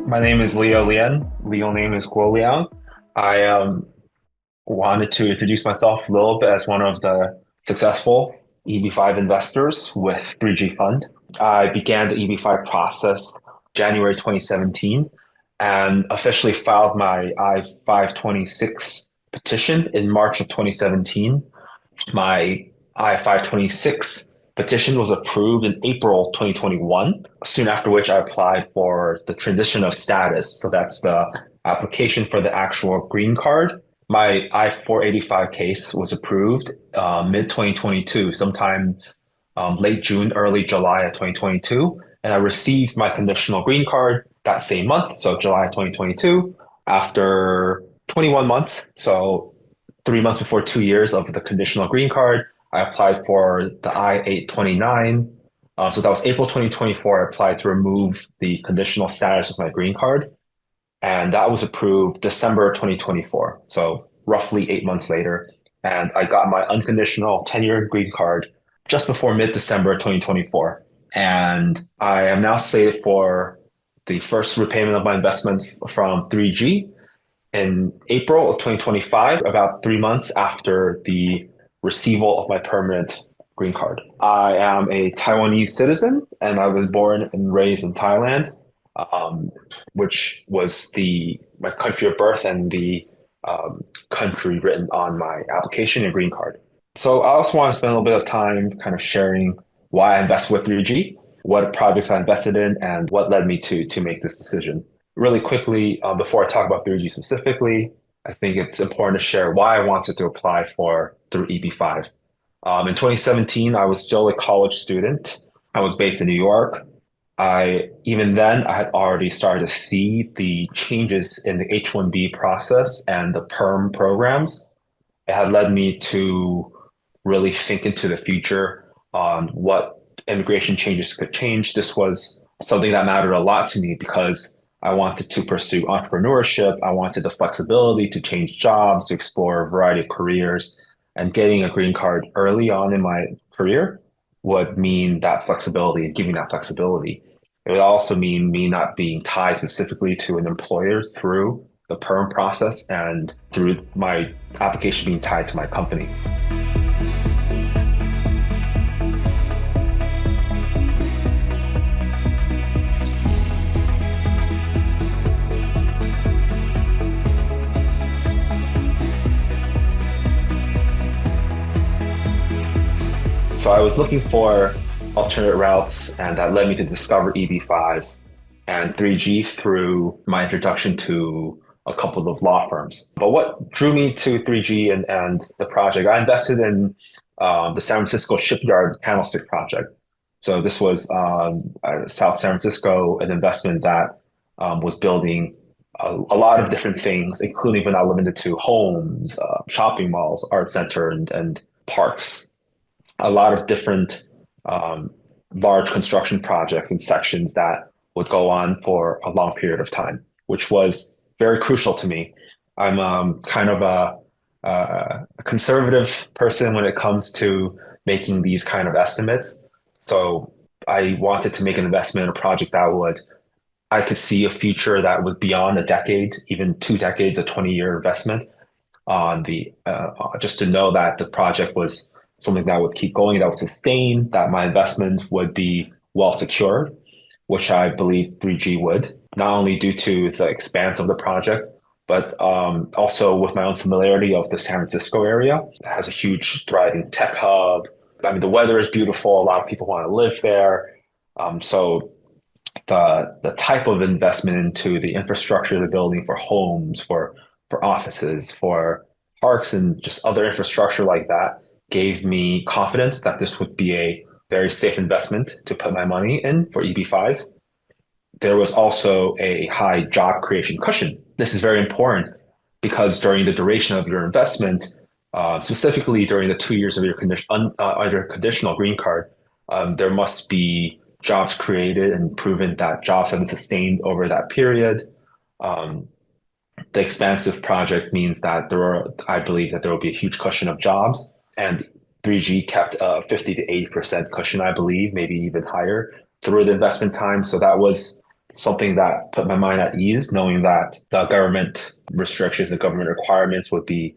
My name is Leo Lian. Legal name is Guo Liang. I wanted to introduce myself a little bit as one of the successful EB-5 investors with 3G Fund. I began the EB-5 process January 2017 and officially filed my I-526 petition in March of 2017. My I-526 petition was approved in April 2021, soon after which I applied for the transition of status. So that's the application for the actual green card. My I-485 case was approved mid-2022, sometime late June, early July of 2022. And I received my conditional green card that same month, so July 2022, after 21 months. So 3 months before 2 years of the conditional green card, I applied for the I-829. So that was April 2024. I applied to remove the conditional status of my green card. And that was approved December 2024. So roughly 8 months later. And I got my unconditional 10-year green card just before mid-December 2024. And I am now slated for the first repayment of my investment from 3G in April of 2025, about 3 months after the receival of my permanent green card. I am a Taiwanese citizen and I was born and raised in Thailand, which was my country of birth and the country written on my application and green card. So I also want to spend a little bit of time kind of sharing why I invest with 3G, what projects I invested in, and what led me to make this decision. Really quickly, before I talk about 3G specifically, I think it's important to share why I wanted to apply through EB-5. In 2017, I was still a college student. I was based in New York. Even then, I had already started to see the changes in the H-1B process and the PERM programs. It had led me to really think into the future on what immigration changes could change. This was something that mattered a lot to me because I wanted to pursue entrepreneurship. I wanted the flexibility to change jobs, to explore a variety of careers, and getting a green card early on in my career would mean that flexibility and giving that flexibility. It would also mean me not being tied specifically to an employer through the PERM process and through my application being tied to my company. So I was looking for alternate routes, and that led me to discover EB-5 and 3G through my introduction to a couple of law firms. But what drew me to 3G and the project, I invested in the San Francisco Shipyard Candlestick project. So this was South San Francisco, an investment that was building a lot of different things, including but not limited to homes, shopping malls, art center, and parks. A lot of different large construction projects and sections that would go on for a long period of time, which was very crucial to me. I'm kind of a conservative person when it comes to making these kind of estimates. So I wanted to make an investment in a project that I could see a future that was beyond a decade, even 2 decades, a 20-year investment on just to know that the project was something that would keep going, that would sustain, that my investment would be well secured, which I believe 3G would, not only due to the expanse of the project, but also with my own familiarity of the San Francisco area. It has a huge thriving tech hub. I mean, the weather is beautiful. A lot of people want to live there. So the type of investment into the infrastructure of the building for homes, for offices, for parks, and just other infrastructure like that gave me confidence that this would be a very safe investment to put my money in for EB-5. There was also a high job creation cushion. This is very important because during the duration of your investment, specifically during the 2 years of your conditional green card, there must be jobs created and proven that jobs have been sustained over that period. The expansive project means that I believe that there will be a huge cushion of jobs. And 3G kept a 50 to 80% cushion, I believe, maybe even higher through the investment time. So that was something that put my mind at ease, knowing that the government restrictions, the government requirements would be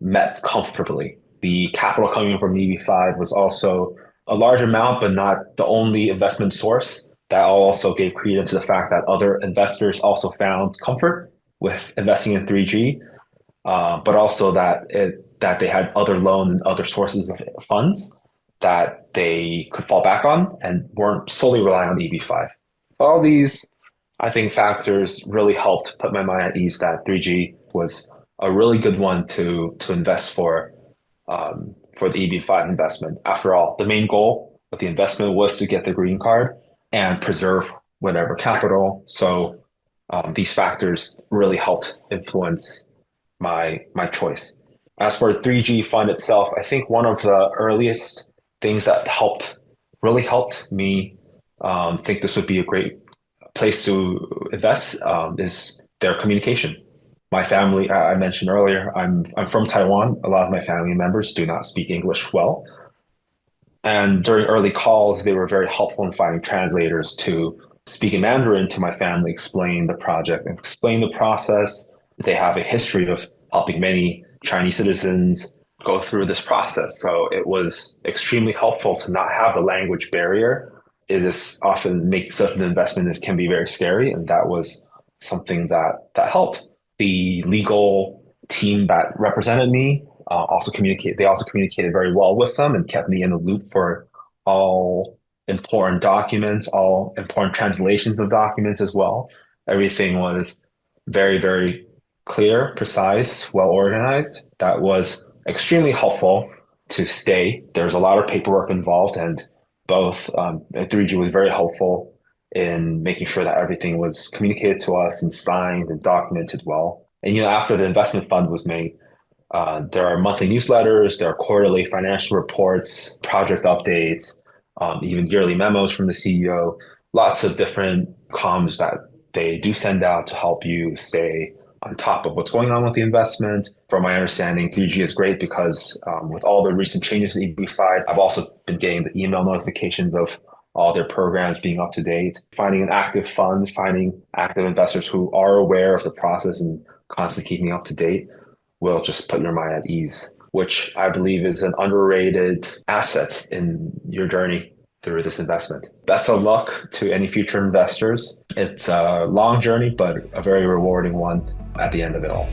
met comfortably. The capital coming from EB-5 was also a large amount, but not the only investment source. That also gave credence to the fact that other investors also found comfort with investing in 3G, but also that they had other loans and other sources of funds that they could fall back on and weren't solely relying on EB-5. All these, I think, factors really helped put my mind at ease that 3G was a really good one to invest for the EB-5 investment. After all, the main goal of the investment was to get the green card and preserve whatever capital. So these factors really helped influence my choice. As for the 3G fund itself, I think one of the earliest things that really helped me think this would be a great place to invest is their communication. My family, I mentioned earlier, I'm from Taiwan. A lot of my family members do not speak English well. And during early calls, they were very helpful in finding translators to speak in Mandarin to my family, explain the project and explain the process. They have a history of helping many Chinese citizens go through this process. So it was extremely helpful to not have the language barrier. It is often making such an investment can be very scary, and that was something that helped. The legal team that represented me they also communicated very well with them and kept me in the loop for all important documents, all important translations of documents as well. Everything was very, very clear, precise, well organized. That was extremely helpful to stay. There's a lot of paperwork involved, and both 3G was very helpful in making sure that everything was communicated to us and signed and documented well. And after the investment fund was made, there are monthly newsletters, there are quarterly financial reports, project updates, even yearly memos from the CEO, lots of different comms that they do send out to help you stay on top of what's going on with the investment. From my understanding, 3G is great because with all the recent changes to EB-5, I've also been getting the email notifications of all their programs being up to date. Finding an active fund, finding active investors who are aware of the process and constantly keeping up to date will just put your mind at ease, which I believe is an underrated asset in your journey through this investment. Best of luck to any future investors. It's a long journey, but a very rewarding one at the end of it all.